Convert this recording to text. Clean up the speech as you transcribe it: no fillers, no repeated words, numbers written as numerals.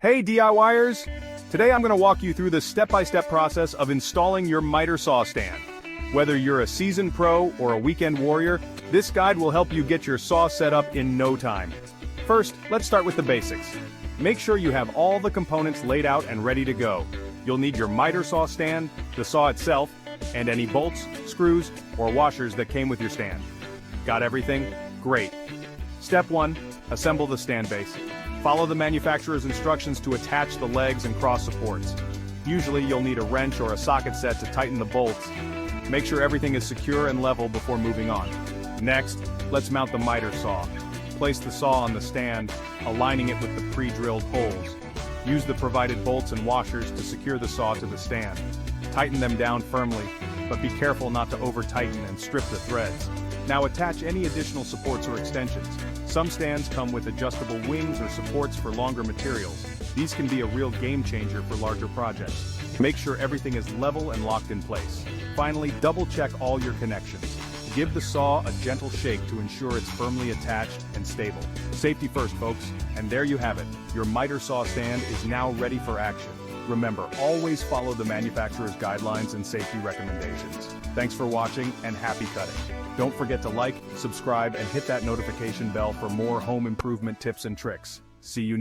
Hey DIYers! Today I'm going to walk you through the step-by-step process of installing your miter saw stand. Whether you're a seasoned pro or a weekend warrior, this guide will help you get your saw set up in no time. First, let's start with the basics. Make sure you have all the components laid out and ready to go. You'll need your miter saw stand, the saw itself, and any bolts, screws, or washers that came with your stand. Got everything? Great. Step 1. Assemble the stand base. Follow the manufacturer's instructions to attach the legs and cross supports. Usually you'll need a wrench or a socket set to tighten the bolts. Make sure everything is secure and level before moving on. Next, let's mount the miter saw. Place the saw on the stand, aligning it with the pre-drilled holes. Use the provided bolts and washers to secure the saw to the stand. Tighten them down firmly, but be careful not to over-tighten and strip the threads. Now attach any additional supports or extensions. Some stands come with adjustable wings or supports for longer materials. These can be a real game changer for larger projects. Make sure everything is level and locked in place. Finally, double-check all your connections. Give the saw a gentle shake to ensure it's firmly attached and stable. Safety first, folks, and there you have it. Your miter saw stand is now ready for action. Remember, always follow the manufacturer's guidelines and safety recommendations. Thanks for watching and happy cutting. Don't forget to like, subscribe, and hit that notification bell for more home improvement tips and tricks. See you